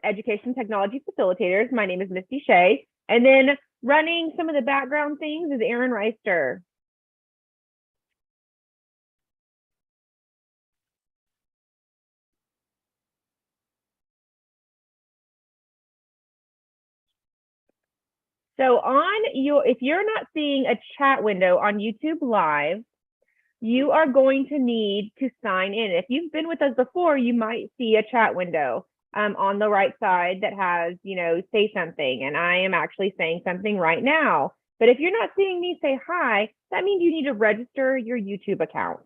education technology facilitators. My name is Misty Shea. And then running some of the background things is Aaron Reister. So if you're not seeing a chat window on YouTube Live, you are going to need to sign in. If you've been with us before, you might see a chat window on the right side that has, say something. And I am actually saying something right now. But if you're not seeing me say hi, that means you need to register your YouTube account.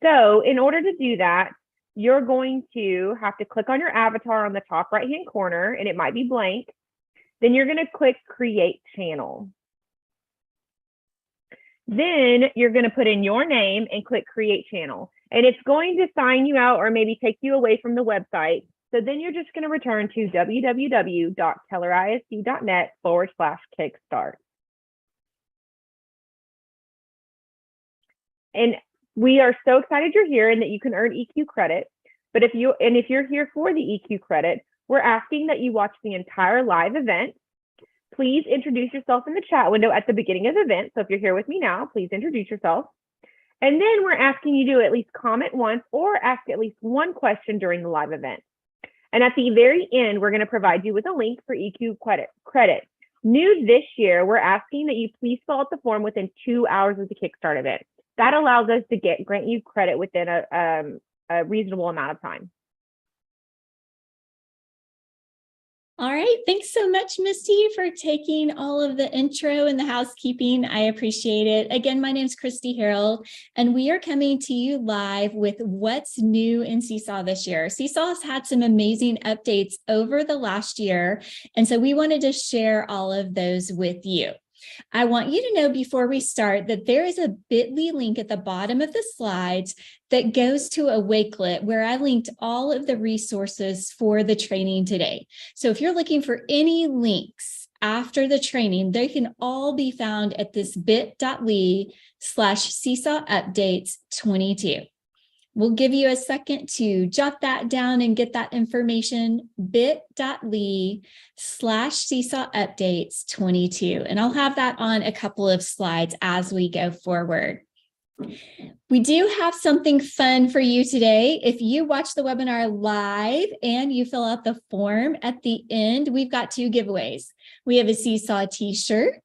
So in order to do that, you're going to have to click on your avatar on the top right-hand corner, and it might be blank. Then you're going to click Create Channel. Then you're going to put in your name and click Create Channel. And it's going to sign you out or maybe take you away from the website. So then you're just going to return to www.kellerisd.net/kickstart. And we are so excited you're here and that you can earn EQ credit. But if you're here for the EQ credit, we're asking that you watch the entire live event. Please introduce yourself in the chat window at the beginning of the event. So if you're here with me now, please introduce yourself. And then we're asking you to at least comment once or ask at least one question during the live event. And at the very end, we're going to provide you with a link for EQ credit. New this year, we're asking that you please fill out the form within 2 hours of the Kickstart event. That allows us to grant you credit within a reasonable amount of time. All right. Thanks so much, Misty, for taking all of the intro and the housekeeping. I appreciate it. Again, my name is Christy Harold, and we are coming to you live with what's new in Seesaw this year. Seesaw has had some amazing updates over the last year, and so we wanted to share all of those with you. I want you to know before we start that there is a bit.ly link at the bottom of the slides that goes to a Wakelet where I linked all of the resources for the training today. So if you're looking for any links after the training, they can all be found at this bit.ly/Seesaw updates 22. We'll give you a second to jot that down and get that information, bit.ly/Seesaw updates 22. And I'll have that on a couple of slides as we go forward. We do have something fun for you today. If you watch the webinar live and you fill out the form at the end, we've got 2 giveaways. We have a Seesaw t-shirt,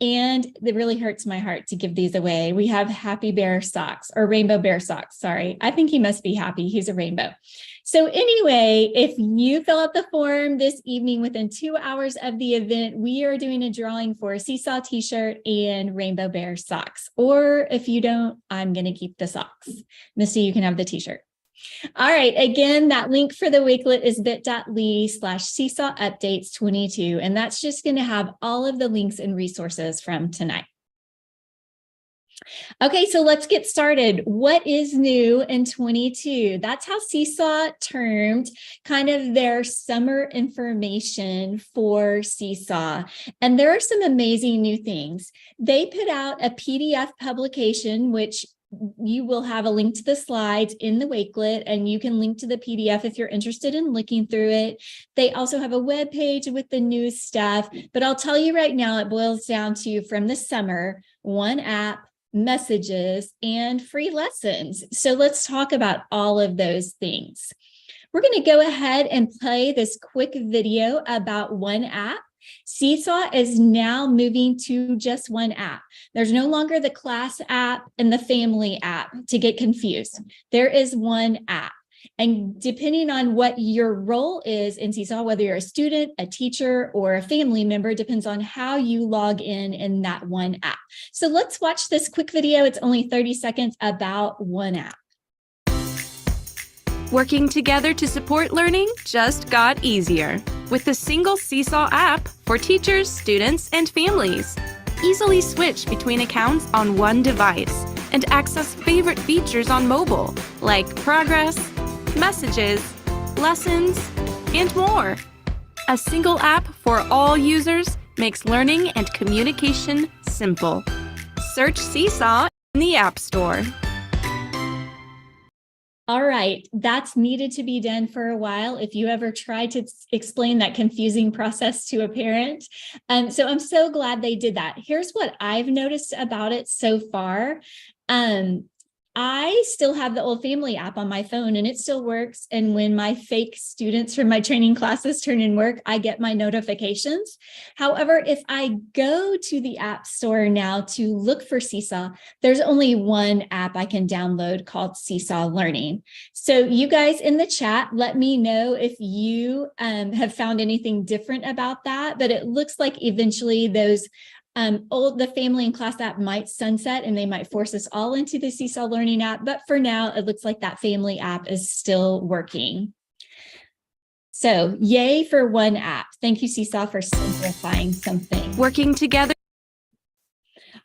and it really hurts my heart to give these away. We have happy bear socks, or rainbow bear socks. Sorry. I think he must be happy. He's a rainbow. So anyway, if you fill out the form this evening within 2 hours of the event, we are doing a drawing for a Seesaw t-shirt and rainbow bear socks. Or if you don't, I'm going to keep the socks. Misty, you can have the t-shirt. All right. Again, that link for the Wakelet is bit.ly/Seesaw updates 22. And that's just going to have all of the links and resources from tonight. Okay, so let's get started. What is new in 22? That's how Seesaw termed kind of their summer information for Seesaw. And there are some amazing new things. They put out a PDF publication, which you will have a link to the slides in the Wakelet, and you can link to the PDF if you're interested in looking through it. They also have a web page with the new stuff, but I'll tell you right now, it boils down to, from the summer, 1 app, messages, and free lessons. So let's talk about all of those things. We're going to go ahead and play this quick video about 1 app. Seesaw is now moving to just 1 app. There's no longer the class app and the family app to get confused. There is 1 app. And depending on what your role is in Seesaw, whether you're a student, a teacher, or a family member, depends on how you log in that 1 app. So let's watch this quick video. It's only 30 seconds about 1 app. Working together to support learning just got easier with the single Seesaw app for teachers, students, and families. Easily switch between accounts on 1 device and access favorite features on mobile like progress, messages, lessons, and more. A single app for all users makes learning and communication simple. Search Seesaw in the App Store. All right, that's needed to be done for a while if you ever try to explain that confusing process to a parent. So I'm so glad they did that. Here's what I've noticed about it so far. I still have the Old Family app on my phone and it still works. And when my fake students from my training classes turn in work, I get my notifications. However, if I go to the App Store now to look for Seesaw, there's only one app I can download called Seesaw Learning. So you guys in the chat, let me know if you have found anything different about that. But it looks like eventually those the family and class app might sunset and they might force us all into the Seesaw Learning app. But for now, it looks like that family app is still working. So yay for one app. Thank you, Seesaw, for simplifying something. Working together.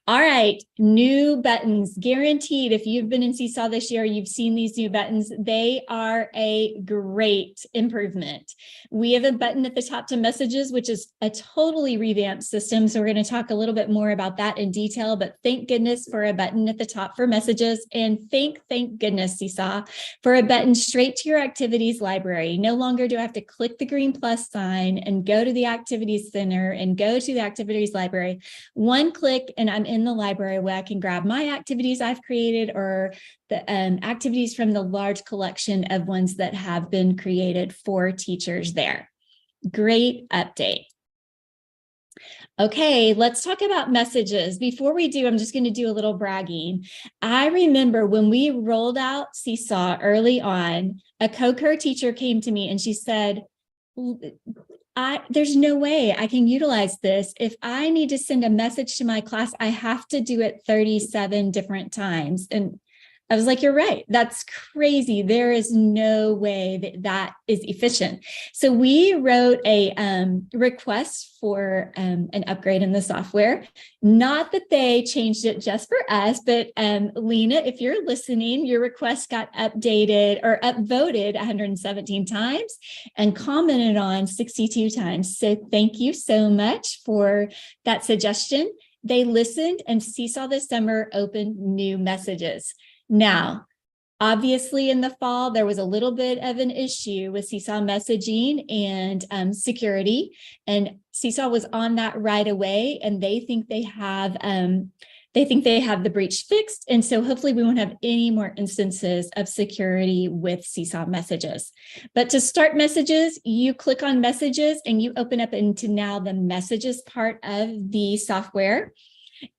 All right, new buttons, guaranteed. If you've been in Seesaw this year, you've seen these new buttons. They are a great improvement. We have a button at the top to messages, which is a totally revamped system. So we're going to talk a little bit more about that in detail, but thank goodness for a button at the top for messages, and thank goodness, Seesaw, for a button straight to your activities library. No longer do I have to click the green plus sign and go to the activities center and go to the activities library. One click and I'm in the library where I can grab my activities I've created or the activities from the large collection of ones that have been created for teachers there. Great update. Okay, let's talk about messages. Before we do, I'm just going to do a little bragging. I remember when we rolled out Seesaw early on, a co-cur teacher came to me and she said, there's no way I can utilize this. If I need to send a message to my class, I have to do it 37 different times. And I was like, you're right. That's crazy. There is no way that is efficient. So we wrote a request for an upgrade in the software. Not that they changed it just for us, but Lena, if you're listening, your request got updated or upvoted 117 times and commented on 62 times. So thank you so much for that suggestion. They listened and Seesaw this summer opened new messages. Now, obviously in the fall, there was a little bit of an issue with Seesaw messaging and security, and Seesaw was on that right away, and they think they have the breach fixed. And so hopefully we won't have any more instances of security with Seesaw messages. But to start messages, you click on messages and you open up into now the messages part of the software.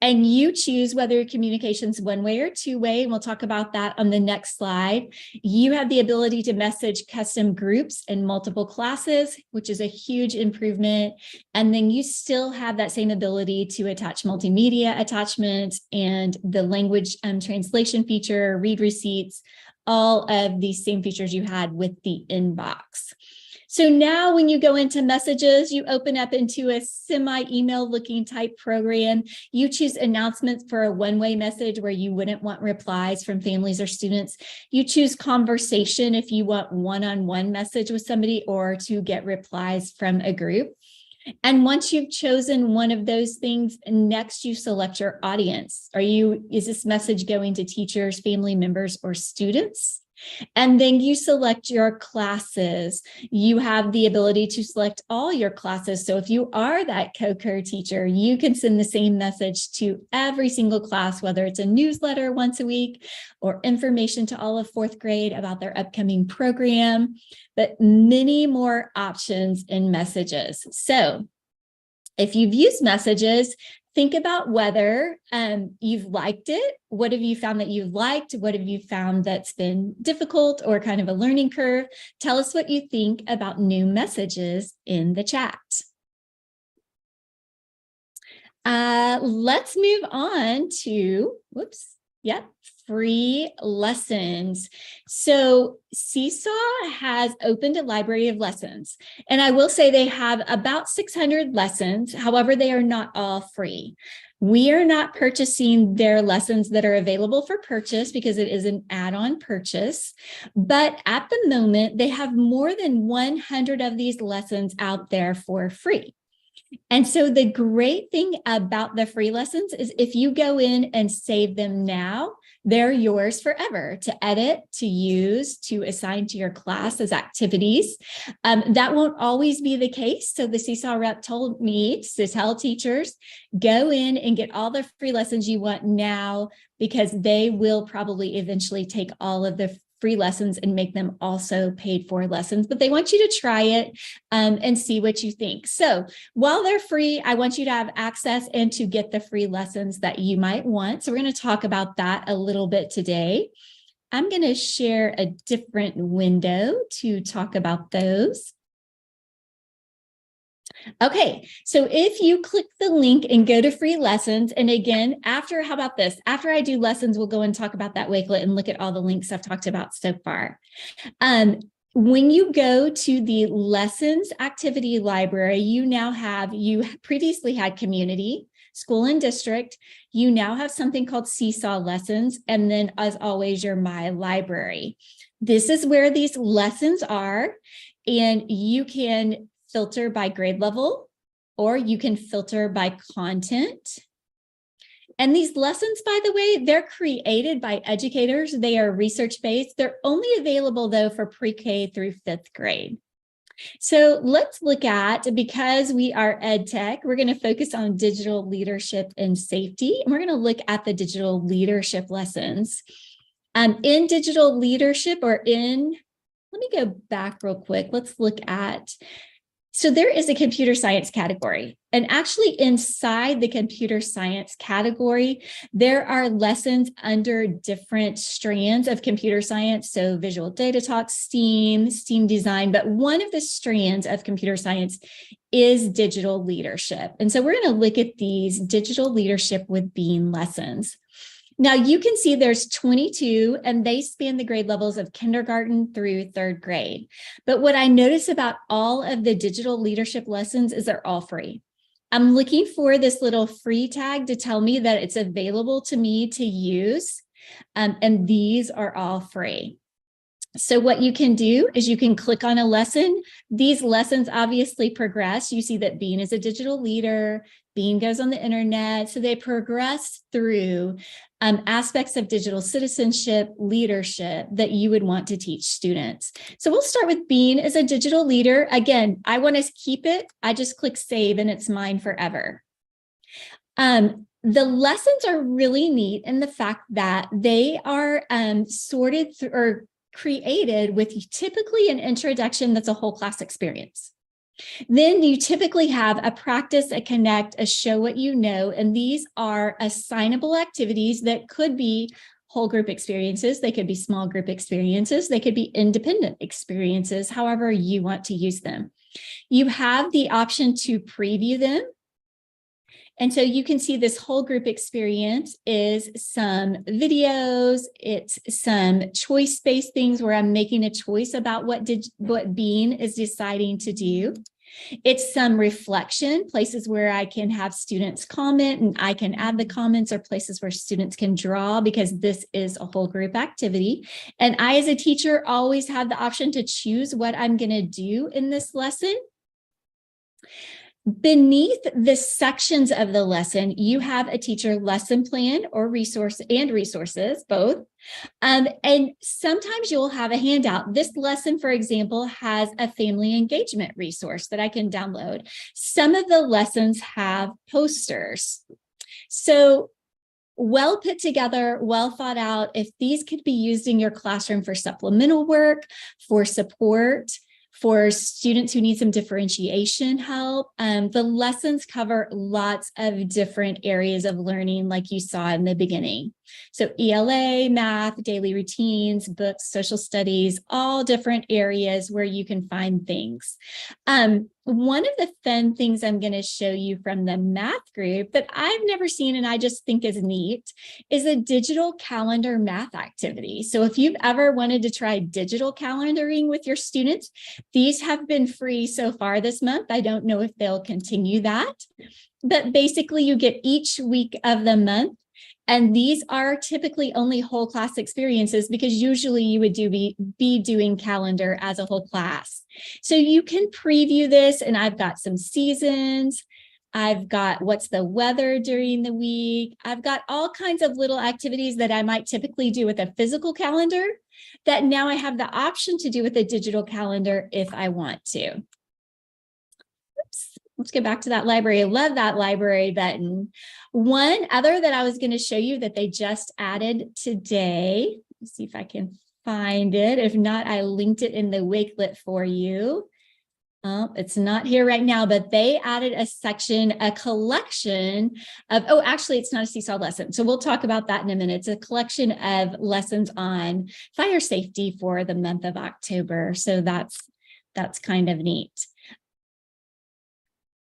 And you choose whether your communication's one-way or two-way, and we'll talk about that on the next slide. You have the ability to message custom groups in multiple classes, which is a huge improvement. And then you still have that same ability to attach multimedia attachments and the language translation feature, read receipts, all of these same features you had with the inbox. So now when you go into messages, you open up into a semi-email looking type program. You choose announcements for a one-way message where you wouldn't want replies from families or students. You choose conversation if you want one-on-one message with somebody or to get replies from a group. And once you've chosen one of those things, next you select your audience. Is this message going to teachers, family members, or students? And then you select your classes. You have the ability to select all your classes. So if you are that co-cur teacher, you can send the same message to every single class, whether it's a newsletter once a week or information to all of fourth grade about their upcoming program, but many more options in messages. So if you've used messages, think about whether you've liked it. What have you found that you've liked? What have you found that's been difficult or kind of a learning curve? Tell us what you think about new messages in the chat. Let's move on to, free lessons. So Seesaw has opened a library of lessons, and I will say they have about 600 lessons. However, they are not all free. We are not purchasing their lessons that are available for purchase because it is an add-on purchase. But at the moment, they have more than 100 of these lessons out there for free. And so the great thing about the free lessons is if you go in and save them now, they're yours forever to edit, to use, to assign to your class as activities. That won't always be the case. So the Seesaw rep told me to tell teachers, go in and get all the free lessons you want now, because they will probably eventually take all of the free lessons and make them also paid for lessons, but they want you to try it and see what you think. So while they're free, I want you to have access and to get the free lessons that you might want. So we're going to talk about that a little bit today. I'm going to share a different window to talk about those. Okay, so if you click the link and go to free lessons, and again, how about this? After I do lessons, we'll go and talk about that Wakelet and look at all the links I've talked about so far. When you go to the lessons activity library, you previously had community, school and district. You now have something called Seesaw lessons. And then as always, your My Library. This is where these lessons are, and you can filter by grade level, or you can filter by content. And these lessons, by the way, they're created by educators. They are research-based. They're only available, though, for pre-K through 5th grade. So let's look at, because we are ed tech, we're going to focus on digital leadership and safety. And we're going to look at the digital leadership lessons. In digital leadership, let me go back real quick. Let's look at, so there is a computer science category, and actually inside the computer science category, there are lessons under different strands of computer science. So visual data talk, STEAM design, but one of the strands of computer science is digital leadership. And so we're going to look at these digital leadership with Bean lessons. Now you can see there's 22, and they span the grade levels of kindergarten through 3rd grade. But what I notice about all of the digital leadership lessons is they're all free. I'm looking for this little free tag to tell me that it's available to me to use, and these are all free. So what you can do is you can click on a lesson. These lessons obviously progress. You see that Bean is a digital leader. Bean goes on the internet. So they progress through aspects of digital citizenship, leadership that you would want to teach students. So we'll start with Bean as a digital leader. Again, I want to keep it. I just click save and it's mine forever. The lessons are really neat in the fact that they are sorted through or created with typically an introduction that's a whole class experience. Then you typically have a practice, a connect, a show what you know, and these are assignable activities that could be whole group experiences, they could be small group experiences, they could be independent experiences, however you want to use them. You have the option to preview them. And so you can see this whole group experience is some videos, it's some choice-based things where I'm making a choice about what Bean is deciding to do. It's some reflection, places where I can have students comment and I can add the comments, or places where students can draw, because this is a whole group activity. And I, as a teacher, always have the option to choose what I'm going to do in this lesson. Beneath the sections of the lesson, you have a teacher lesson plan or resources, both. And sometimes you'll have a handout. This lesson, for example, has a family engagement resource that I can download. Some of the lessons have posters. So well put together, well thought out. If these could be used in your classroom for supplemental work, for support, for students who need some differentiation help. The lessons cover lots of different areas of learning, like you saw in the beginning. So ELA, math, daily routines, books, social studies, all different areas where you can find things. One of the fun things I'm going to show you from the math group that I've never seen and I just think is neat is a digital calendar math activity. So if you've ever wanted to try digital calendaring with your students, these have been free so far this month. I don't know if they'll continue that, but basically you get each week of the month And these are typically only whole class experiences because usually you would be doing calendar as a whole class. So you can preview this, and I've got some seasons. I've got what's the weather during the week. I've got all kinds of little activities that I might typically do with a physical calendar that now I have the option to do with a digital calendar if I want to. Oops. Let's get back to that library. I love that library button. One other that I was going to show you that they just added today. Let's see if I can find it. If not, I linked it in the Wakelet for you. It's not here right now, but they added a section, a collection of, oh, actually, it's not a Seesaw lesson. So we'll talk about that in a minute. It's a collection of lessons on fire safety for the month of October. So that's kind of neat.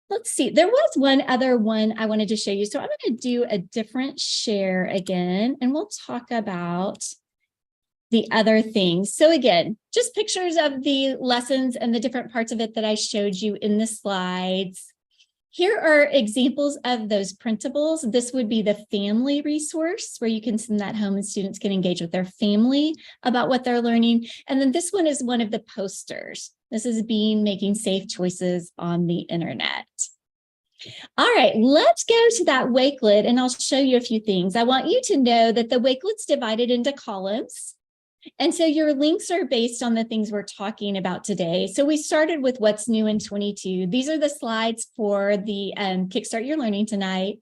Let's see, there was one other one I wanted to show you. So I'm going to do a different share again, and we'll talk about the other things. So again, just pictures of the lessons and the different parts of it that I showed you in the slides. Here are examples of those printables. This would be the family resource where you can send that home and students can engage with their family about what they're learning. And then this one is one of the posters. This is making safe choices on the internet. All right, let's go to that Wakelet and I'll show you a few things. I want you to know that the Wakelet's divided into columns. And so your links are based on the things we're talking about today. So we started with what's new in 22. These are the slides for the Kickstart Your Learning tonight.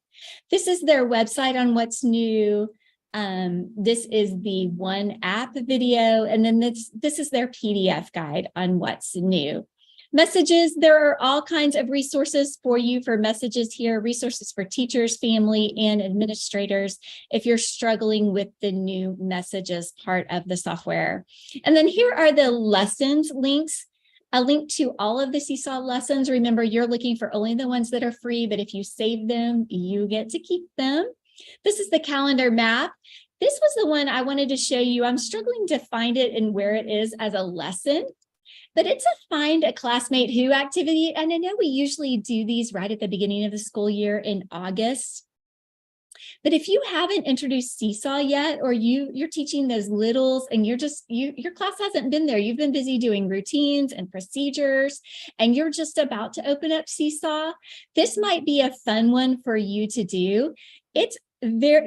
This is their website on what's new. This is the one app video, and then this is their PDF guide on what's new. Messages, there are all kinds of resources for you for messages here, resources for teachers, family, and administrators if you're struggling with the new messages part of the software. And then here are the lessons links. A link to all of the Seesaw lessons. Remember, you're looking for only the ones that are free, but if you save them, you get to keep them. This is the calendar map. This was the one I wanted to show you. I'm struggling to find it and where it is as a lesson. But it's a Find a Classmate Who activity. And I know we usually do these right at the beginning of the school year in August. But if you haven't introduced Seesaw yet, or you're teaching those littles and your class hasn't been there, you've been busy doing routines and procedures, and you're just about to open up Seesaw, this might be a fun one for you to do. It's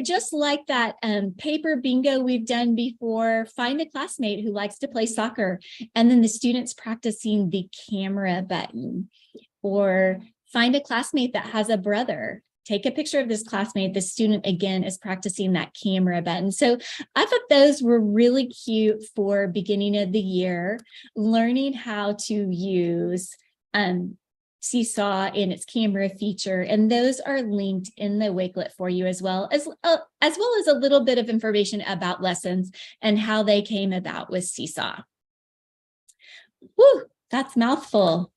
just like that paper bingo we've done before. Find a classmate who likes to play soccer, and then the students practicing the camera button. Or find a classmate that has a brother. Take a picture of this classmate. The student, again, is practicing that camera button. So I thought those were really cute for beginning of the year, learning how to use Seesaw in its camera feature, and those are linked in the Wakelet for you as well as a little bit of information about lessons and how they came about with Seesaw. Whew, that's a mouthful.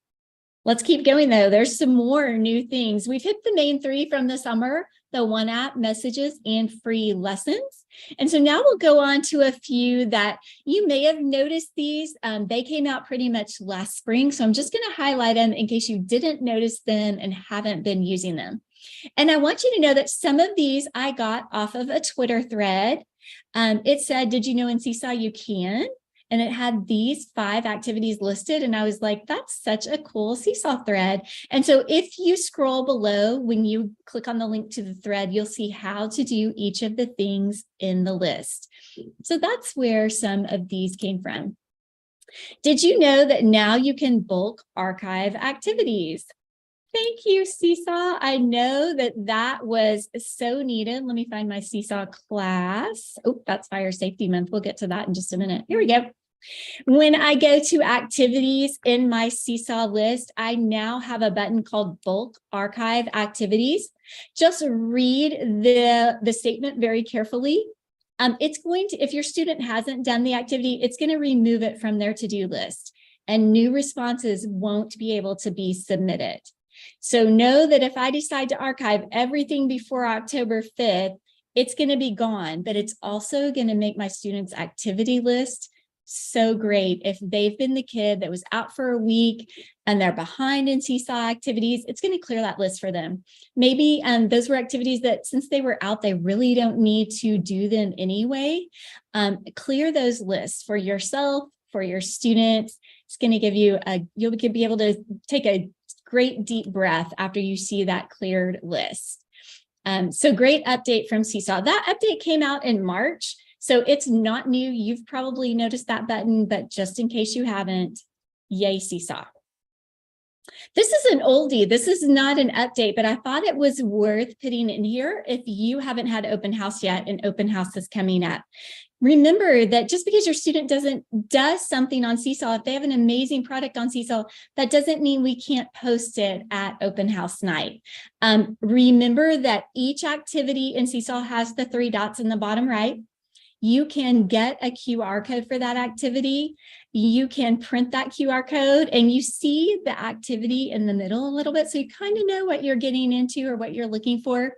Let's keep going though. There's some more new things. We've hit the main three from the summer: the one app, messages, and free lessons. And so now we'll go on to a few that you may have noticed these. They came out pretty much last spring. So I'm just going to highlight them in case you didn't notice them and haven't been using them. And I want you to know that some of these I got off of a Twitter thread. It said, "Did you know in Seesaw you can?" And it had these 5 activities listed. And I was like, that's such a cool Seesaw thread. And so if you scroll below, when you click on the link to the thread, you'll see how to do each of the things in the list. So that's where some of these came from. Did you know that now you can bulk archive activities? Thank you, Seesaw. I know that was so needed. Let me find my Seesaw class. Oh, that's Fire Safety Month. We'll get to that in just a minute. Here we go. When I go to activities in my Seesaw list, I now have a button called Bulk Archive Activities. Just read the statement very carefully. It's going to, if your student hasn't done the activity, it's going to remove it from their to-do list, and new responses won't be able to be submitted. So know that if I decide to archive everything before October 5th, it's going to be gone, but it's also going to make my students' activity list so great. If they've been the kid that was out for a week and they're behind in Seesaw activities, it's going to clear that list for them. Maybe those were activities that since they were out, they really don't need to do them anyway. Clear those lists for yourself, for your students. It's going to give you you'll be able to take a great deep breath after you see that cleared list. So great update from Seesaw. That update came out in March. So it's not new. You've probably noticed that button, but just in case you haven't, yay, Seesaw. This is an oldie. This is not an update, but I thought it was worth putting in here if you haven't had open house yet and open house is coming up. Remember that just because your student does something on Seesaw, if they have an amazing product on Seesaw, that doesn't mean we can't post it at open house night. Remember that each activity in Seesaw has the 3 dots in the bottom right. You can get a QR code for that activity. You can print that QR code and you see the activity in the middle a little bit. So you kind of know what you're getting into or what you're looking for.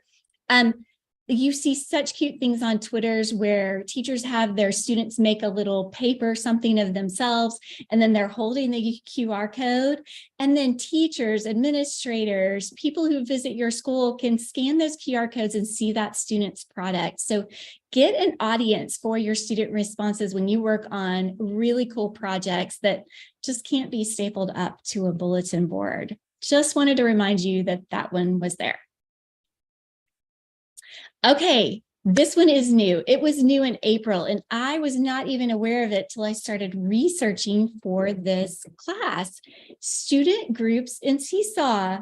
You see such cute things on Twitters where teachers have their students make a little paper, something of themselves, and then they're holding the QR code. And then teachers, administrators, people who visit your school can scan those QR codes and see that student's product. So get an audience for your student responses when you work on really cool projects that just can't be stapled up to a bulletin board. Just wanted to remind you that that one was there. Okay, this one is new. It was new in April, and I was not even aware of it till I started researching for this class. Student groups in Seesaw.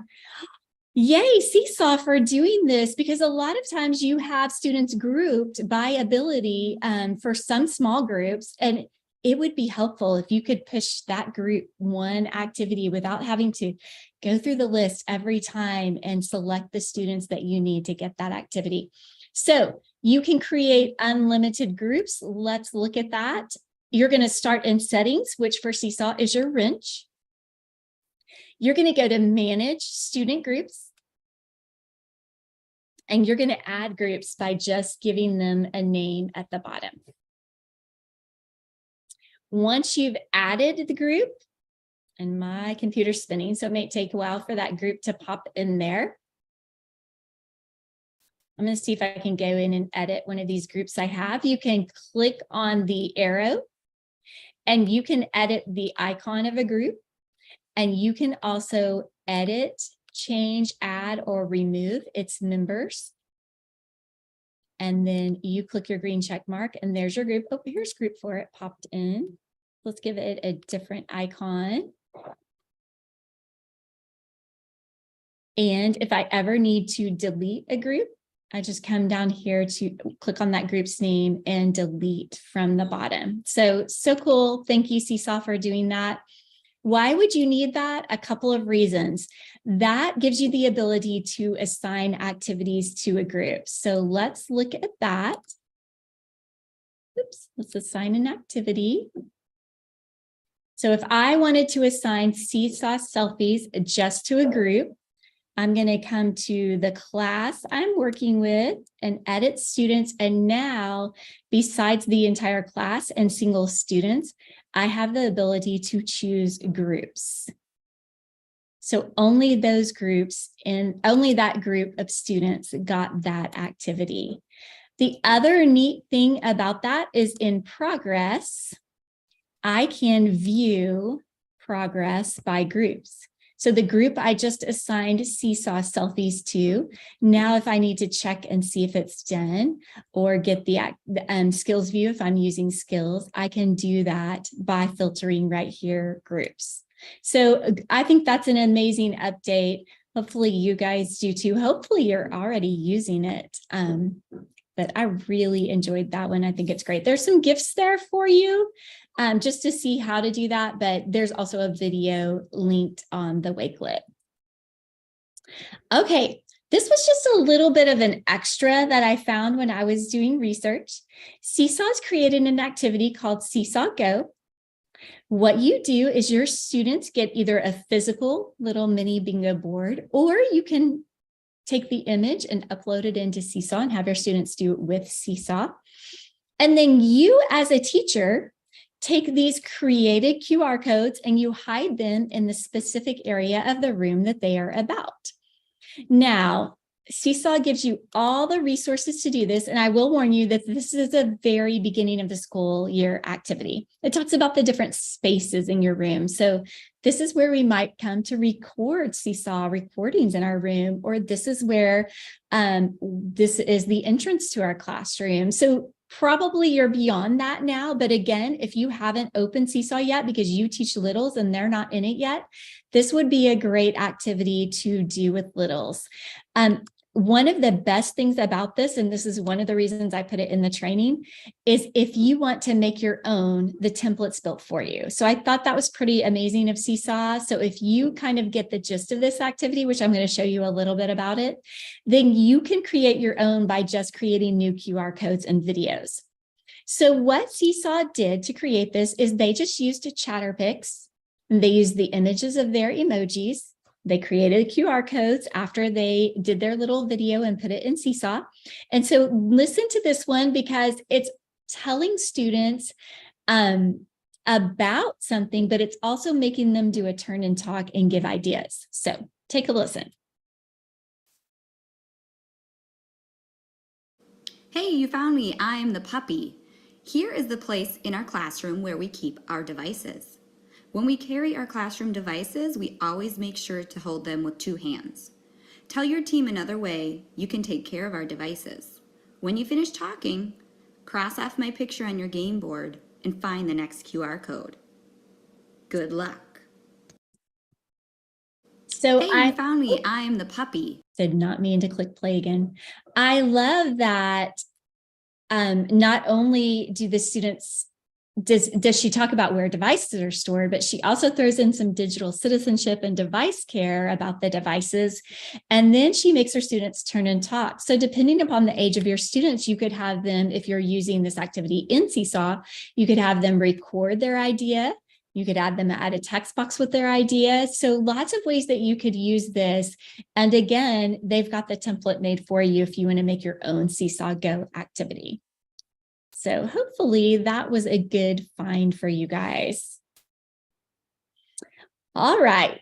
Yay, Seesaw for doing this, because a lot of times you have students grouped by ability for some small groups, and it would be helpful if you could push that group one activity without having to go through the list every time and select the students that you need to get that activity. So you can create unlimited groups. Let's look at that. You're going to start in settings, which for Seesaw is your wrench. You're going to go to manage student groups. And you're going to add groups by just giving them a name at the bottom. Once you've added the group, and my computer's spinning, so it may take a while for that group to pop in there. I'm going to see if I can go in and edit one of these groups I have. You can click on the arrow and you can edit the icon of a group. And you can also edit, change, add, or remove its members. And then you click your green check mark and there's your group. Oh, here's group 4, it popped in. Let's give it a different icon. And if I ever need to delete a group, I just come down here to click on that group's name and delete from the bottom. So cool. Thank you, Seesaw, for doing that. Why would you need that? A couple of reasons. That gives you the ability to assign activities to a group. So let's look at that. Oops, let's assign an activity. So if I wanted to assign Seesaw selfies just to a group, I'm going to come to the class I'm working with and edit students. And now, besides the entire class and single students, I have the ability to choose groups. So only those groups and only that group of students got that activity. The other neat thing about that is in progress, I can view progress by groups. So the group I just assigned Seesaw selfies to, now if I need to check and see if it's done or get the skills view, if I'm using skills, I can do that by filtering right here, groups. So I think that's an amazing update. Hopefully you guys do too. Hopefully you're already using it. But I really enjoyed that one. I think it's great. There's some gifts there for you. Just to see how to do that, but there's also a video linked on the Wakelet. Okay, this was just a little bit of an extra that I found when I was doing research. Seesaw's created an activity called Seesaw Go. What you do is your students get either a physical little mini bingo board, or you can take the image and upload it into Seesaw and have your students do it with Seesaw. And then you as a teacher take these created QR codes and you hide them in the specific area of the room that they are about. Now, Seesaw gives you all the resources to do this, and I will warn you that this is a very beginning of the school year activity. It talks about the different spaces in your room. So this is where we might come to record Seesaw recordings in our room, or this is where this is the entrance to our classroom. So probably you're beyond that now, but again, if you haven't opened Seesaw yet because you teach littles and they're not in it yet, this would be a great activity to do with littles. One of the best things about this, and this is one of the reasons I put it in the training, is if you want to make your own, the template's built for you. So I thought that was pretty amazing of Seesaw. So if you kind of get the gist of this activity, which I'm going to show you a little bit about it, then you can create your own by just creating new QR codes and videos. So what Seesaw did to create this is they just used Chatterpix, and they used the images of their emojis. They created QR codes after they did their little video and put it in Seesaw. And so listen to this one because it's telling students about something, but it's also making them do a turn and talk and give ideas. So take a listen. Hey, you found me. I'm the puppy. Here is the place in our classroom where we keep our devices. When we carry our classroom devices, we always make sure to hold them with 2 hands. Tell your team another way you can take care of our devices. When you finish talking, cross off my picture on your game board and find the next QR code. Good luck. So hey, you found me. I'm the puppy. Did not mean to click play again. I love that not only do the students does she talk about where devices are stored, but she also throws in some digital citizenship and device care about the devices. And then she makes her students turn and talk. So depending upon the age of your students, you could have them, if you're using this activity in Seesaw, you could have them record their idea. You could add them add a text box with their idea. So lots of ways that you could use this. And again, they've got the template made for you if you want to make your own Seesaw Go activity. So hopefully that was a good find for you guys. All right.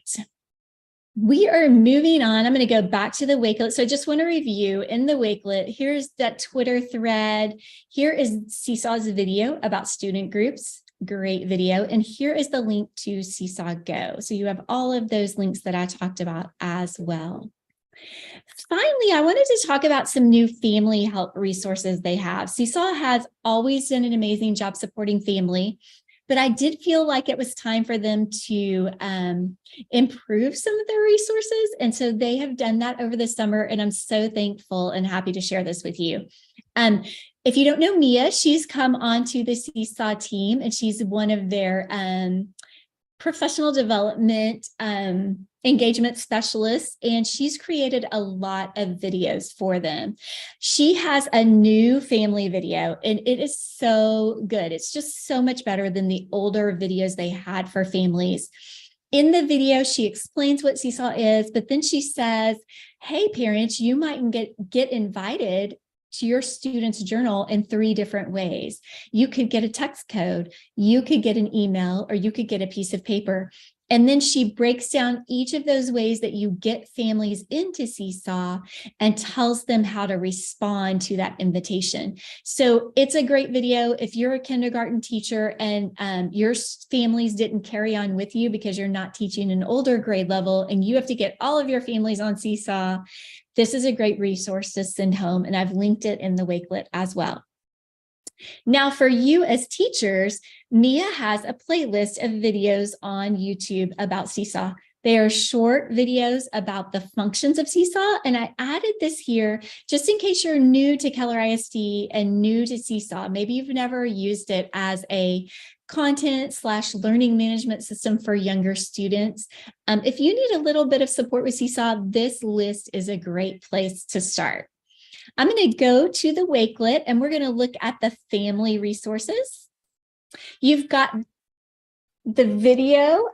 We are moving on. I'm going to go back to the Wakelet. So I just want to review in the Wakelet. Here's that Twitter thread. Here is Seesaw's video about student groups. Great video. And here is the link to Seesaw Go. So you have all of those links that I talked about as well. Finally, I wanted to talk about some new family help resources they have. Seesaw has always done an amazing job supporting family, but I did feel like it was time for them to improve some of their resources. And so they have done that over the summer, and I'm so thankful and happy to share this with you. If you don't know Mia, she's come onto the Seesaw team, and she's one of their professional development engagement specialists, and she's created a lot of videos for them. She has a new family video, and it is so good. It's just so much better than the older videos they had for families. In the video, she explains what Seesaw is, but then she says, hey, parents, you might get invited to your student's journal in 3 different ways. You could get a text code, you could get an email, or you could get a piece of paper. And then she breaks down each of those ways that you get families into Seesaw and tells them how to respond to that invitation. So it's a great video. If you're a kindergarten teacher and your families didn't carry on with you because you're not teaching an older grade level and you have to get all of your families on Seesaw, this is a great resource to send home. And I've linked it in the Wakelet as well. Now, for you as teachers, Mia has a playlist of videos on YouTube about Seesaw. They are short videos about the functions of Seesaw, and I added this here just in case you're new to Keller ISD and new to Seesaw. Maybe you've never used it as a content/learning management system for younger students. If you need a little bit of support with Seesaw, this list is a great place to start. I'm going to go to the Wakelet and we're going to look at the family resources. You've got the video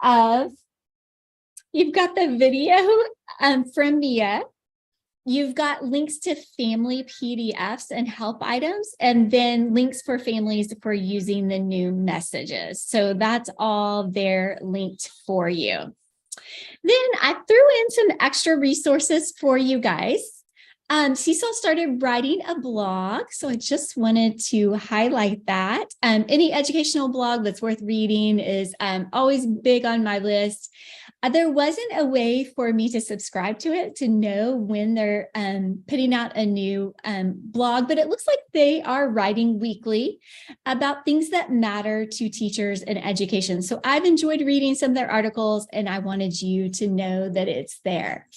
from Mia. You've got links to family PDFs and help items, and then links for families for using the new messages. So that's all there linked for you. Then I threw in some extra resources for you guys. Seesaw started writing a blog, so I just wanted to highlight that. Any educational blog that's worth reading is always big on my list. There wasn't a way for me to subscribe to it to know when they're putting out a new blog, but it looks like they are writing weekly about things that matter to teachers in education. So I've enjoyed reading some of their articles, and I wanted you to know that it's there.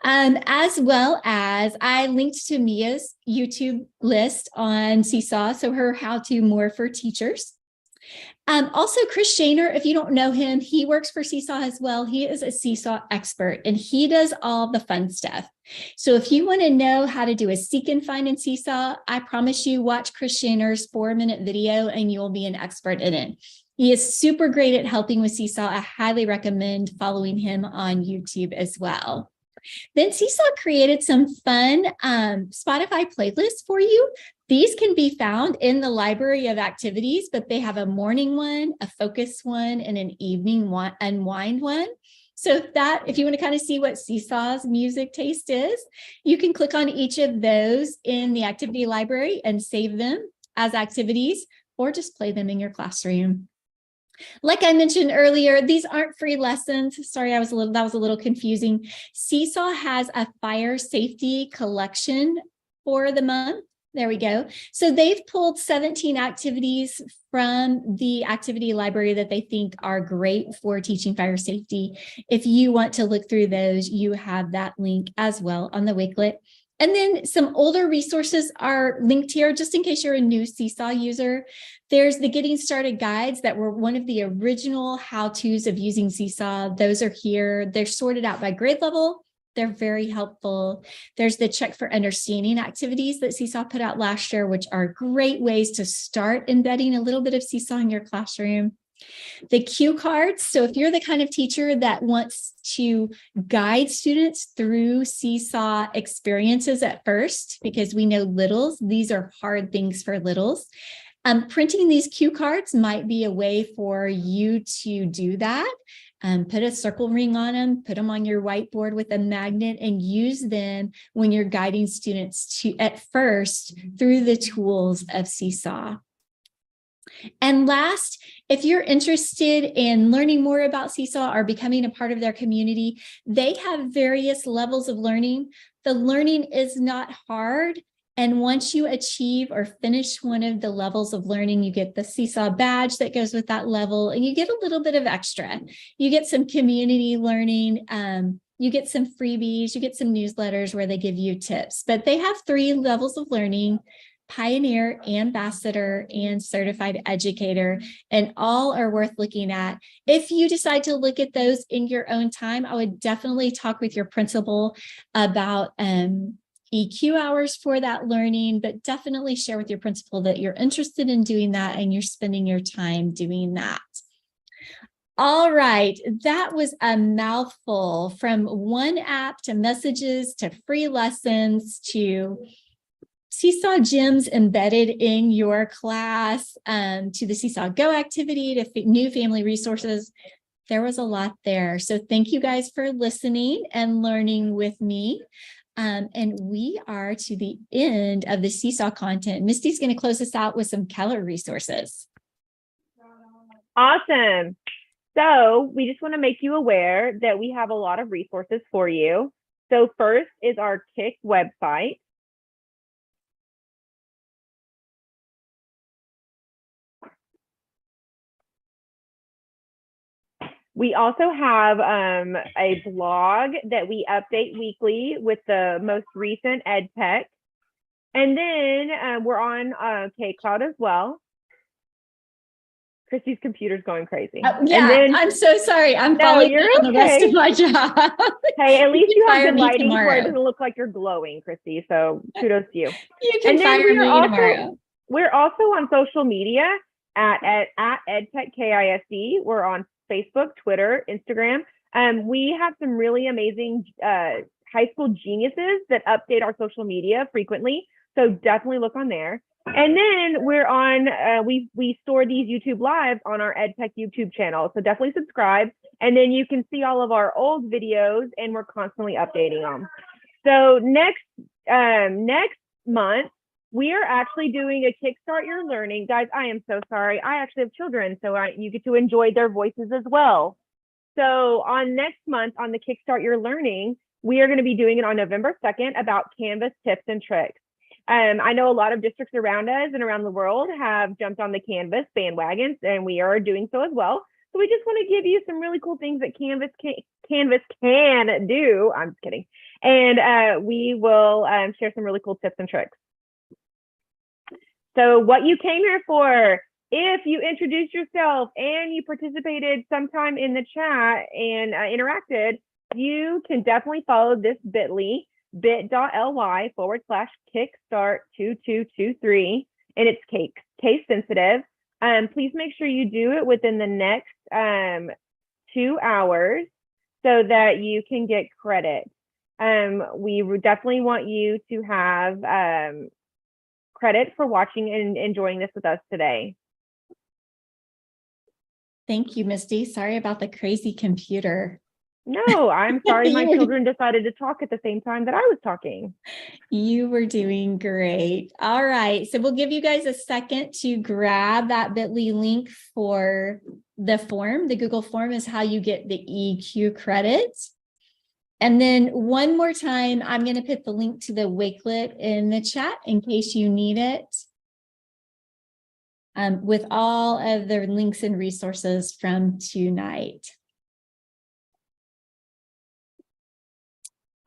As well as I linked to Mia's YouTube list on Seesaw, so her how-to more for teachers. Also, Chris Shaner, if you don't know him, he works for Seesaw as well. He is a Seesaw expert, and he does all the fun stuff. So if you want to know how to do a seek and find in Seesaw, I promise you, watch Chris Shaner's 4-minute video and you'll be an expert in it. He is super great at helping with Seesaw. I highly recommend following him on YouTube as well. Then Seesaw created some fun Spotify playlists for you. These can be found in the library of activities, but they have a morning one, a focus one, and an evening one, unwind one. So if you want to kind of see what Seesaw's music taste is, you can click on each of those in the activity library and save them as activities, or just play them in your classroom. Like I mentioned earlier, these aren't free lessons. Sorry, that was a little confusing. Seesaw has a fire safety collection for the month. There we go. So they've pulled 17 activities from the activity library that they think are great for teaching fire safety. If you want to look through those, you have that link as well on the Wakelet. And then some older resources are linked here, just in case you're a new Seesaw user. There's the Getting Started guides that were one of the original how-tos of using Seesaw. Those are here. They're sorted out by grade level. They're very helpful. There's the Check for Understanding activities that Seesaw put out last year, which are great ways to start embedding a little bit of Seesaw in your classroom. The cue cards. So if you're the kind of teacher that wants to guide students through Seesaw experiences at first, because we know littles, these are hard things for littles. Printing these cue cards might be a way for you to do that. Put a circle ring on them, put them on your whiteboard with a magnet, and use them when you're guiding students at first through the tools of Seesaw. And last, if you're interested in learning more about Seesaw or becoming a part of their community, they have various levels of learning. The learning is not hard. And once you achieve or finish one of the levels of learning, you get the Seesaw badge that goes with that level, and you get a little bit of extra. You get some community learning, you get some freebies, you get some newsletters where they give you tips. But they have 3 levels of learning: Pioneer, Ambassador, and Certified Educator, and all are worth looking at. If you decide to look at those in your own time, I would definitely talk with your principal about EQ hours for that learning, but definitely share with your principal that you're interested in doing that and you're spending your time doing that. All right, that was a mouthful, from one app to messages to free lessons to Seesaw gyms embedded in your class, to the Seesaw Go activity, to new family resources. There was a lot there. So thank you guys for listening and learning with me. And we are to the end of the Seesaw content. Misty's going to close us out with some Keller resources. Awesome. So we just want to make you aware that we have a lot of resources for you. So first is our KIC website. We also have a blog that we update weekly with the most recent ed tech. And then we're on KCloud as well. Christy's computer's going crazy. Yeah, and then, I'm so sorry. I'm following on the rest of my job. Hey, at least you have the lighting tomorrow. where it doesn't look like you're glowing, Christy. So kudos to you. You can fire me tomorrow. We're also on social media at EdTech KIC. We're on Facebook, Twitter, Instagram. We have some really amazing high school geniuses that update our social media frequently. So definitely look on there. And then we're on, we store these YouTube lives on our EdTech YouTube channel. So definitely subscribe. And then you can see all of our old videos, and we're constantly updating them. So next month, we are actually doing a Kickstart Your Learning. Guys, I am so sorry. I actually have children, so you get to enjoy their voices as well. So on next month, on the Kickstart Your Learning, we are going to be doing it on November 2nd about Canvas tips and tricks. I know a lot of districts around us and around the world have jumped on the Canvas bandwagons, and we are doing so as well. So we just want to give you some really cool things that Canvas can do. I'm just kidding. And we will share some really cool tips and tricks. So what you came here for, if you introduced yourself and you participated sometime in the chat and interacted, you can definitely follow this bit.ly/kickstart2223, and it's case sensitive. Please make sure you do it within the next 2 hours so that you can get credit. We definitely want you to have credit for watching and enjoying this with us today. Thank you, Misty. Sorry about the crazy computer. No, I'm sorry my children decided to talk at the same time that I was talking. You were doing great. All right. So we'll give you guys a second to grab that bit.ly link for the form. The Google form is how you get the EQ credits. And then one more time, I'm going to put the link to the Wakelet in the chat in case you need it. With all of the links and resources from tonight.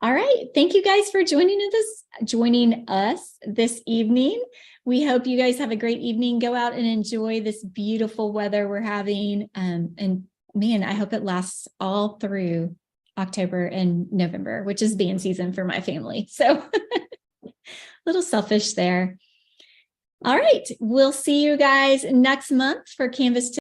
All right. Thank you guys for joining us this evening. We hope you guys have a great evening. Go out and enjoy this beautiful weather we're having. And man, I hope it lasts all through October and November, which is band season for my family. So a little selfish there. All right. We'll see you guys next month for Canvas